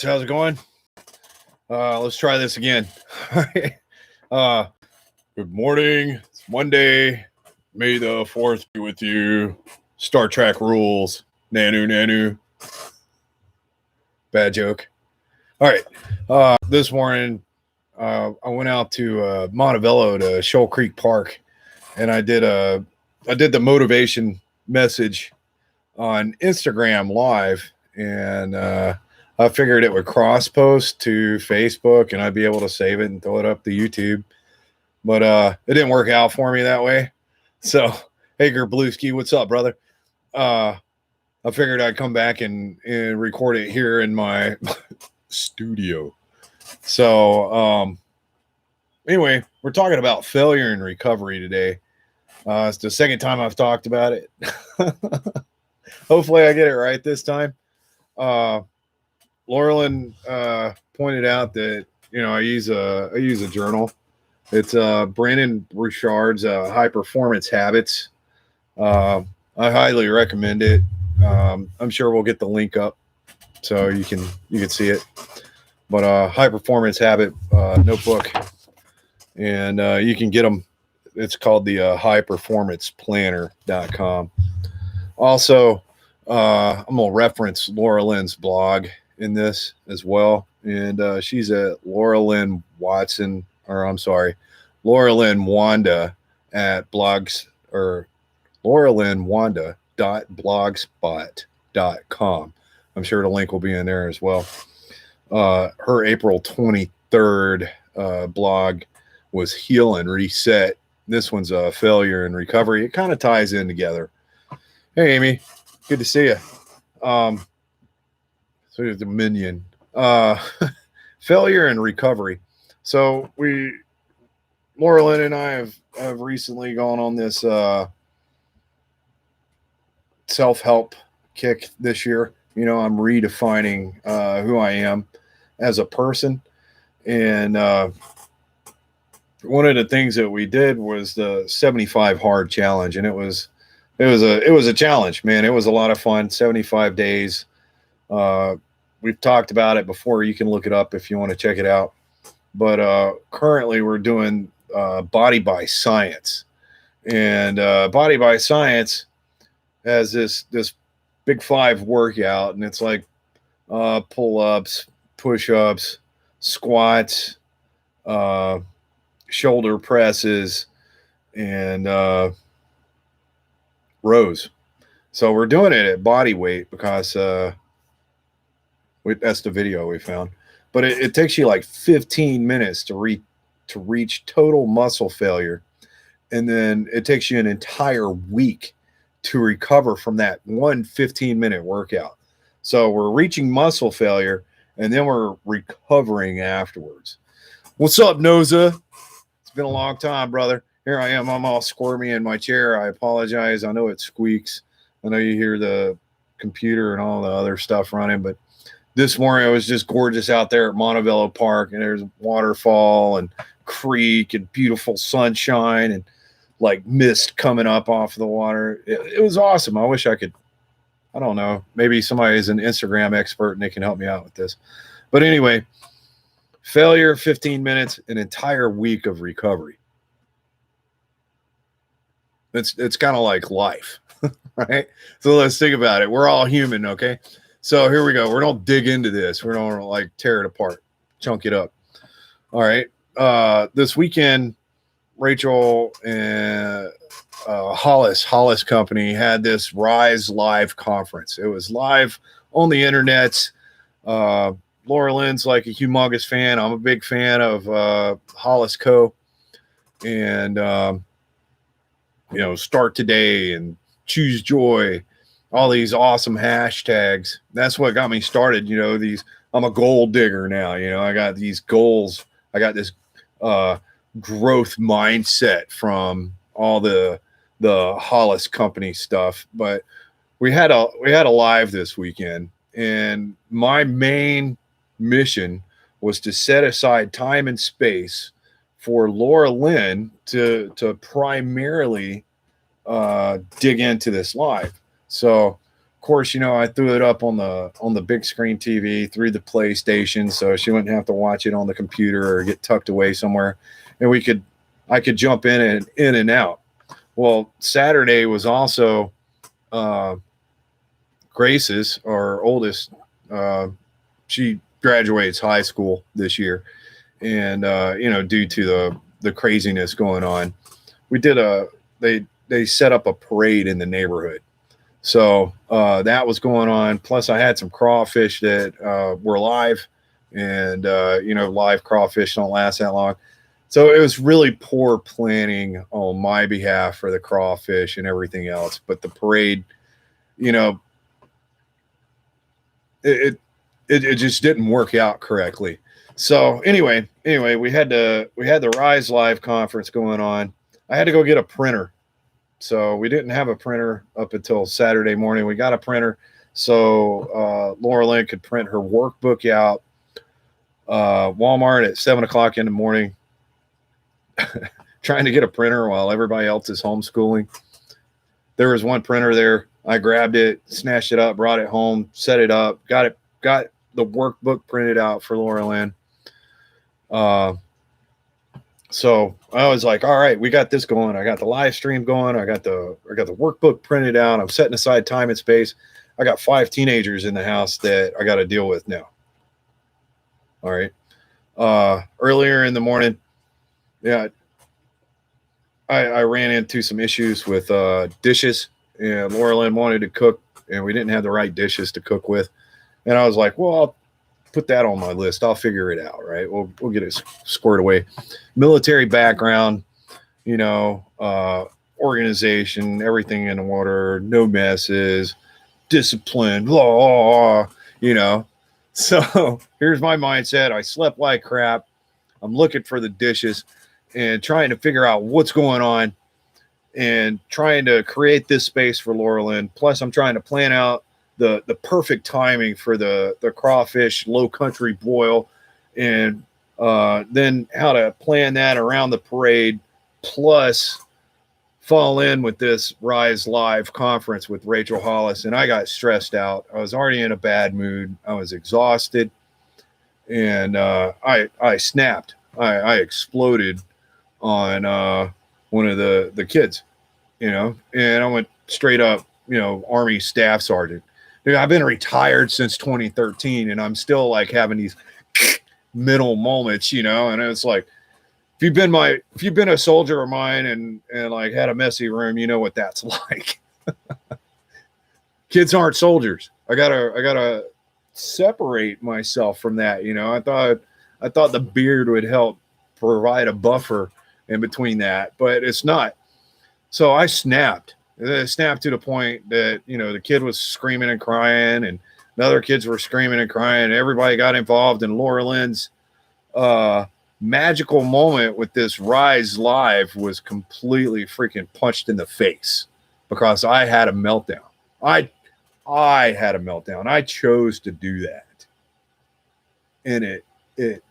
How's it going? Let's try this again. Good morning. It's Monday. May the 4th be with you. Star Trek rules. Nanu, nanu. Bad joke. All right. This morning, I went out to Montebello to Shoal Creek Park, and I did the motivation message on Instagram Live, and I figured it would cross post to Facebook and I'd be able to save it and throw it up to YouTube. But it didn't work out for me that way. So, hey, Gerbluski, what's up, brother? I figured I'd come back and record it here in my studio. So, anyway, we're talking about failure and recovery today. It's the second time I've talked about it. Hopefully I get it right this time. Laurelyn pointed out that, I use a journal. It's Brendon Burchard's High Performance Habits. I highly recommend it. I'm sure we'll get the link up so you can see it. But High Performance Habit notebook, and you can get them. It's called the highperformanceplanner.com. Also, I'm gonna reference Laura Lynn's blog in this as well, and she's at Laura Lynn Wanda at blogs, or lauralynwanda.blogspot.com. I'm sure the link will be in there as well. Her April 23rd blog was Heal and Reset. This one's Failure and Recovery. It kind of ties in together. Hey, Amy, good to see you. So the minion. Failure and recovery. So Laurelyn and I have recently gone on this self-help kick this year. I'm redefining who I am as a person. And one of the things that we did was the 75 hard challenge. And it was a challenge, man. It was a lot of fun. 75 days. We've talked about it before. You can look it up if you want to check it out. But currently we're doing Body by Science. And Body by Science has this big 5 workout, and it's like pull-ups, push-ups, squats, shoulder presses, and rows. So we're doing it at body weight because that's the video we found. But it takes you like 15 minutes to reach total muscle failure. And then it takes you an entire week to recover from that one 15-minute workout. So we're reaching muscle failure, and then we're recovering afterwards. What's up, Noza? It's been a long time, brother. Here I am. I'm all squirmy in my chair. I apologize. I know it squeaks. I know you hear the computer and all the other stuff running, but this morning it was just gorgeous out there at Montebello Park, and there's a waterfall and creek and beautiful sunshine and like mist coming up off of the water. It was awesome. I wish I could, I don't know, maybe somebody is an Instagram expert and they can help me out with this. But anyway, failure, 15 minutes, an entire week of recovery. It's kind of like life, right? So let's think about it. We're all human, okay? So here we go. We're going to dig into this. We're going to like tear it apart, chunk it up. All right. This weekend, Rachel and Hollis Company had this Rise Live conference. It was live on the internet. Laura Lynn's like a humongous fan. I'm a big fan of Hollis Co. And, Start Today and Choose Joy, all these awesome hashtags. That's what got me started. I'm a goal digger now. I got these goals. I got this growth mindset from all the Hollis Company stuff. But we had a live this weekend, and my main mission was to set aside time and space for Laura Lynn to primarily dig into this live. So Of course, I threw it up on the big screen TV through the PlayStation, so she wouldn't have to watch it on the computer or get tucked away somewhere, and I could jump in and out. Well, Saturday was also Grace's, our oldest. She graduates high school this year, and due to the craziness going on, we did they set up a parade in the neighborhood. So that was going on. Plus, I had some crawfish that were live, and live crawfish don't last that long. So it was really poor planning on my behalf for the crawfish and everything else. But the parade, it just didn't work out correctly. So anyway, we had the Rise Live conference going on. I had to go get a printer. So we didn't have a printer up until Saturday morning. We got a printer so Laura Lynn could print her workbook out. Walmart at 7 o'clock in the morning, trying to get a printer while everybody else is homeschooling. There was one printer there. I grabbed it, snatched it up, brought it home, set it up, got the workbook printed out for Laura Lynn. So I was like, all right, we got this going. I got the live stream going. I got the workbook printed out. I'm setting aside time and space. I got 5 teenagers in the house that I got to deal with now. All right. Earlier in the morning, yeah, I ran into some issues with dishes, and Laura Lynn wanted to cook, and we didn't have the right dishes to cook with. And I was like, well, I'll put that on my list. I'll figure it out, right? We'll get it squared away. Military background, organization, everything in order, no messes, discipline, blah, So here's my mindset. I slept like crap. I'm looking for the dishes and trying to figure out what's going on and trying to create this space for Laura Lynn. Plus, I'm trying to plan out the perfect timing for the crawfish low country boil, and then how to plan that around the parade, plus fall in with this Rise Live conference with Rachel Hollis. And I got stressed out. I was already in a bad mood. I was exhausted, and I snapped. I exploded on one of the kids, and I went straight up, Army Staff Sergeant. Dude, I've been retired since 2013, and I'm still like having these middle moments, and it's like, if you've been a soldier of mine and like had a messy room, you know what that's like. Kids aren't soldiers. I gotta separate myself from that. I thought the beard would help provide a buffer in between that, but it's not. So I snapped. It snapped to the point that, the kid was screaming and crying, and the other kids were screaming and crying. Everybody got involved, and Laura Lynn's magical moment with this Rise Live was completely freaking punched in the face because I had a meltdown. I had a meltdown. I chose to do that, and it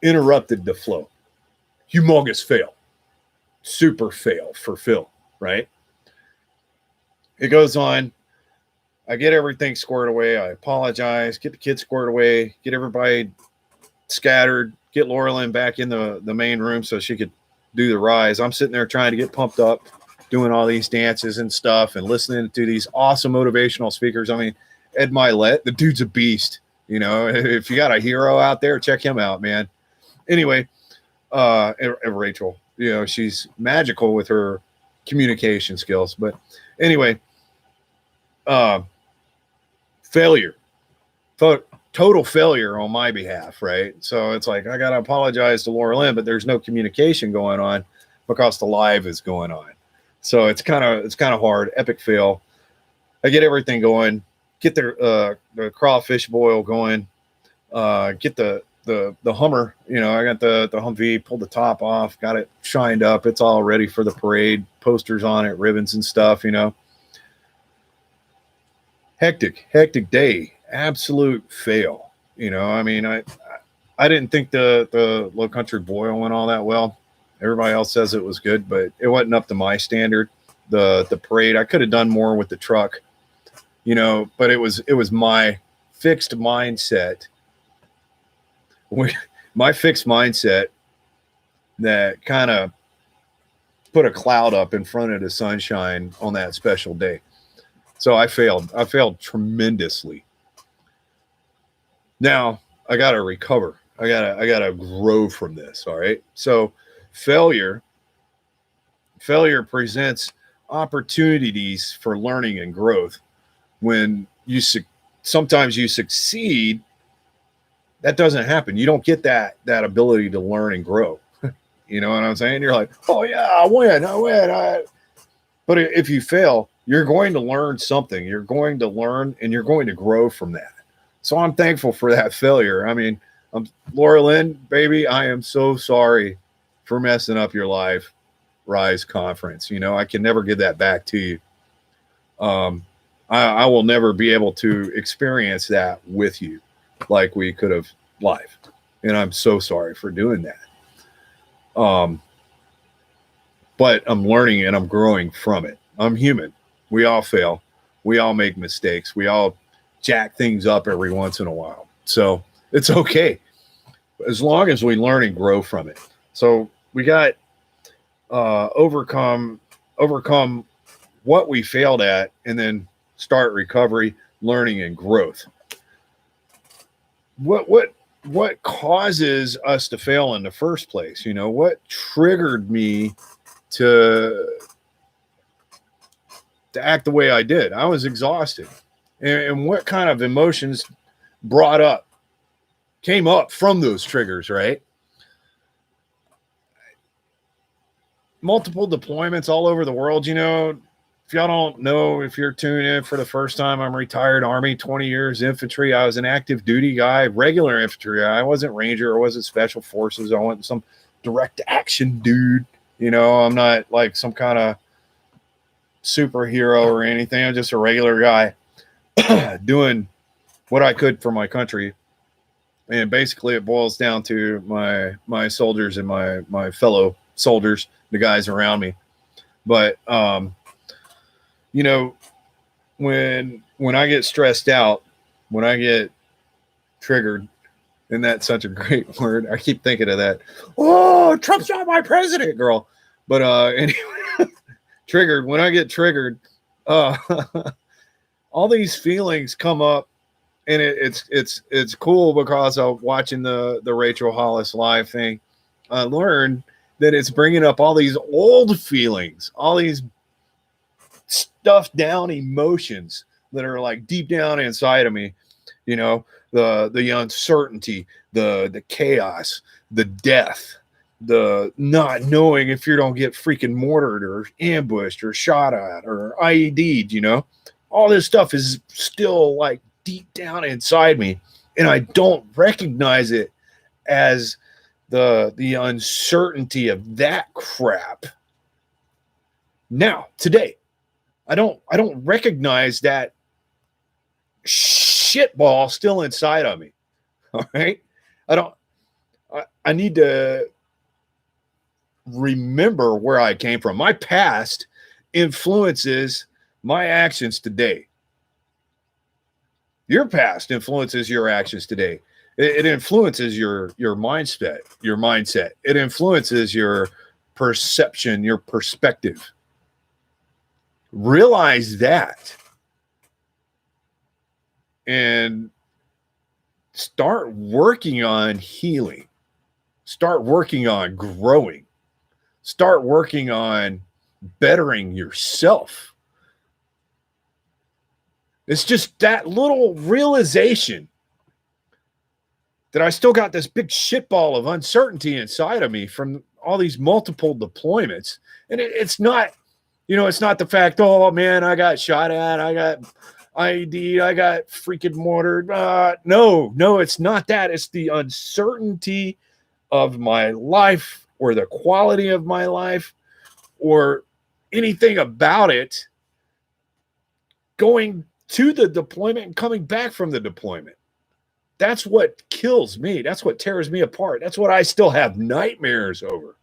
interrupted the flow. Humongous fail. Super fail for Phil, right? It goes on. I get everything squared away. I apologize, get the kids squared away, get everybody scattered, get Laura Lynn back in the main room so she could do the Rise. I'm sitting there trying to get pumped up, doing all these dances and stuff and listening to these awesome motivational speakers. I mean, Ed Milet, the dude's a beast. If you got a hero out there, check him out, man. Anyway, and Rachel, she's magical with her communication skills. But anyway, failure, total failure on my behalf, right? So it's like I gotta apologize to Laura Lynn, but there's no communication going on because the live is going on. So it's kind of hard. Epic fail. I get everything going, get the crawfish boil going, get the Hummer. I got the Humvee, pulled the top off, got it shined up. It's all ready for the parade. Posters on it, ribbons and stuff. Hectic day. Absolute fail. I mean, I didn't think the low country boil went all that well. Everybody else says it was good, but it wasn't up to my standard. The parade, I could have done more with the truck. but it was my fixed mindset. My fixed mindset that kind of put a cloud up in front of the sunshine on that special day. So I failed. I failed tremendously. Now I got to recover. I gotta grow from this. All right. So failure presents opportunities for learning and growth. When sometimes you succeed, that doesn't happen. You don't get that ability to learn and grow. You know what I'm saying? You're like, oh yeah, I win. But if you fail, you're going to learn something. You're going to learn and you're going to grow from that. So I'm thankful for that failure. I mean, Laura Lynn, baby, I am so sorry for messing up your live Rise conference. I can never give that back to you. I will never be able to experience that with you like we could have live. And I'm so sorry for doing that. But I'm learning and I'm growing from it. I'm human. We all fail. We all make mistakes. We all jack things up every once in a while. So it's okay as long as we learn and grow from it. So we got overcome what we failed at, and then start recovery, learning, and growth. What causes us to fail in the first place? What triggered me to act the way I did? I was exhausted. And what kind of emotions came up from those triggers, right? Multiple deployments all over the world. If y'all don't know, if you're tuning in for the first time, I'm retired Army, 20 years infantry. I was an active duty guy, regular infantry. I wasn't Ranger. I wasn't Special Forces. I wasn't some direct action dude. I'm not like some kind of superhero or anything. I'm just a regular guy doing what I could for my country. And basically it boils down to my soldiers and my fellow soldiers, the guys around me. But, when I get stressed out, when I get triggered, and that's such a great word. I keep thinking of that. Oh, Trump's not my president, girl. But anyway, triggered. When I get triggered, all these feelings come up, and it's cool because of watching the Rachel Hollis live thing. I learned that it's bringing up all these old feelings, all these stuffed down emotions that are like deep down inside of me. The uncertainty, the chaos, the death, the not knowing if you don't get freaking mortared or ambushed or shot at or IED'd. All this stuff is still like deep down inside me, and I don't recognize it as the uncertainty of that crap. Now, today, I don't recognize that shitball still inside of me. All right. I need to remember where I came from. My past influences my actions today. Your past influences your actions today. It influences your mindset. It influences your perception, your perspective. Realize that and start working on healing. Start working on growing. Start working on bettering yourself. It's just that little realization that I still got this big shitball of uncertainty inside of me from all these multiple deployments. And it's not, it's not the fact, oh man, I got shot at, I got IED, I got freaking mortared. No, it's not that. It's the uncertainty of my life or the quality of my life or anything about it going to the deployment and coming back from the deployment. That's what kills me. That's what tears me apart. That's what I still have nightmares over.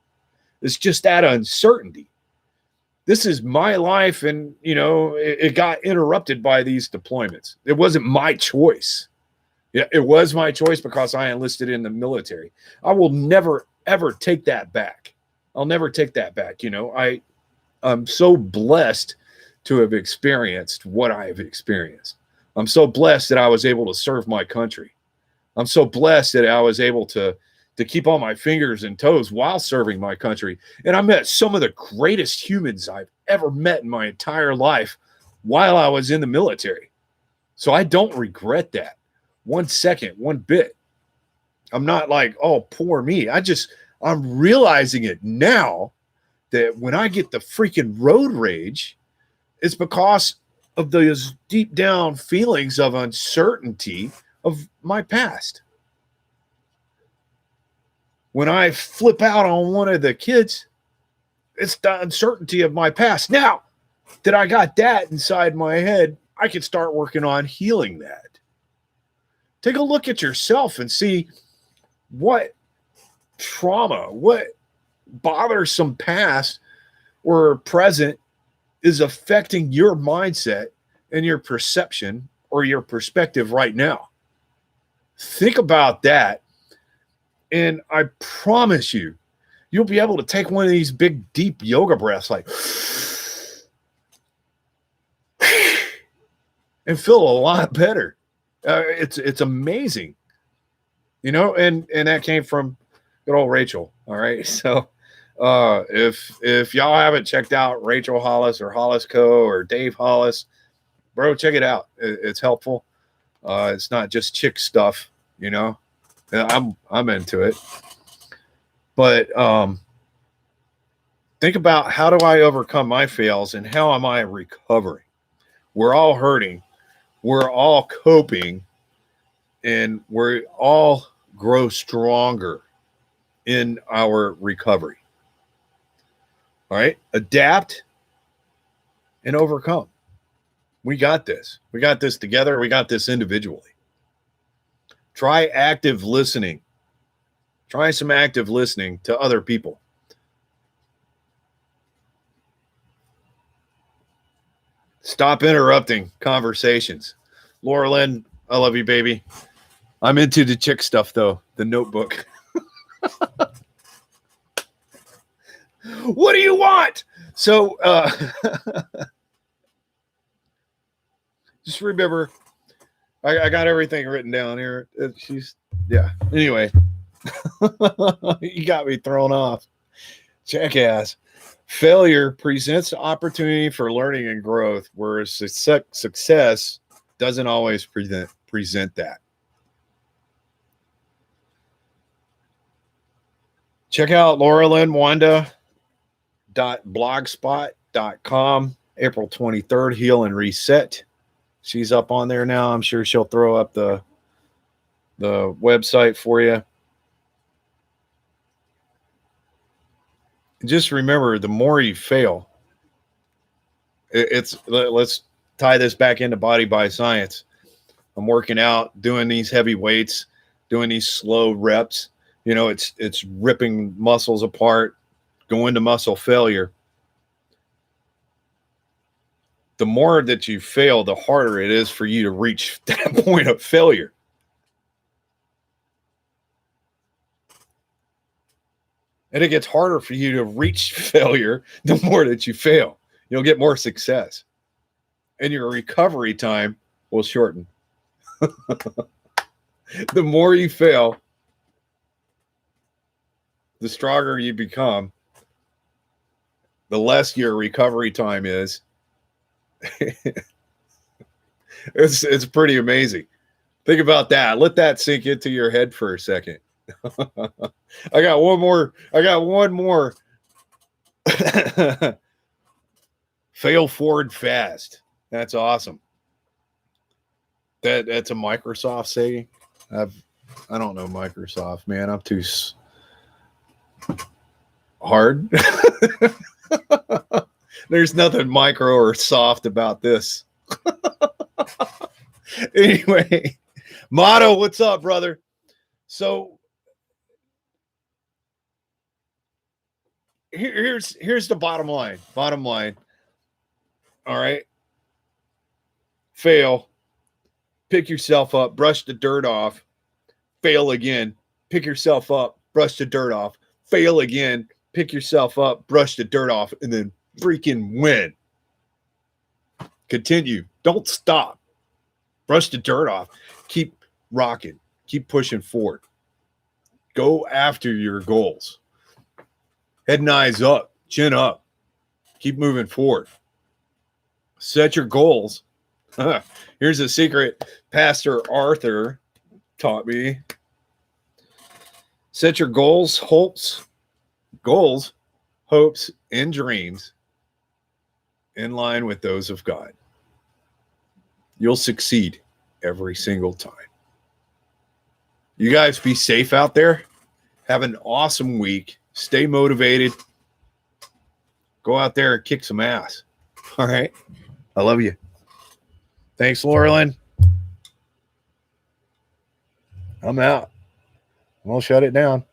It's just that uncertainty. This is my life, and it got interrupted by these deployments. It wasn't my choice. Yeah, it was my choice because I enlisted in the military. I will never ever take that back. I'll never take that back. I'm so blessed to have experienced what I have experienced. I'm so blessed that I was able to serve my country. I'm so blessed that I was able to keep on my fingers and toes while serving my country. And I met some of the greatest humans I've ever met in my entire life while I was in the military. So I don't regret that 1 second, 1 bit. I'm not like, oh, poor me. I'm realizing it now that when I get the freaking road rage, it's because of those deep down feelings of uncertainty of my past. When I flip out on one of the kids, it's the uncertainty of my past. Now that I got that inside my head, I can start working on healing that. Take a look at yourself and see what trauma, what bothersome past or present is affecting your mindset and your perception or your perspective right now. Think about that. And I promise you'll be able to take one of these big, deep yoga breaths like and feel a lot better. It's amazing, and that came from good old Rachel. All right. So if y'all haven't checked out Rachel Hollis or Hollis Co. or Dave Hollis, bro, check it out. It's helpful. It's not just chick stuff, I'm into it. But think about, how do I overcome my fails and how am I recovering? We're all hurting. We're all coping, and we all grow stronger in our recovery. All right. Adapt and overcome. We got this. We got this together. We got this individually. Try active listening. Try some active listening to other people. Stop interrupting conversations. Laura Lynn, I love you, baby. I'm into the chick stuff, though. The Notebook. What do you want? So, just remember, I got everything written down here. Anyway, you got me thrown off. Jackass. Failure presents opportunity for learning and growth, whereas success doesn't always present that. Check out lauralynwanda.blogspot.com. April 23rd, Heal and Reset. She's up on there now. I'm sure she'll throw up the website for you. Just remember, the more you fail, let's tie this back into Body by Science. I'm working out, doing these heavy weights, doing these slow reps. It's ripping muscles apart, going to muscle failure. The more that you fail, the harder it is for you to reach that point of failure. And it gets harder for you to reach failure the more that you fail. You'll get more success. And your recovery time will shorten. The more you fail, the stronger you become, the less your recovery time is. It's pretty amazing. Think about that. Let that sink into your head for a second. I got one more. Fail forward fast. That's awesome. That's a Microsoft saying. I don't know Microsoft, man. I'm too hard. There's nothing micro or soft about this. Anyway, Motto, what's up, brother? So here's the bottom line. All right. Fail. Pick yourself up, brush the dirt off, fail again. Pick yourself up, brush the dirt off, fail again. Pick yourself up, brush the dirt off, and then freaking win. Continue. Don't stop. Brush the dirt off. Keep rocking. Keep pushing forward. Go after your goals. Head and eyes up, chin up. Keep moving forward. Set your goals. Here's a secret Pastor Arthur taught me. Set your goals, hopes, and dreams in line with those of God. You'll succeed every single time. You guys be safe out there. Have an awesome week. Stay motivated. Go out there and kick some ass. All right. I love you. Thanks, Laurelyn. I'm out. We'll shut it down.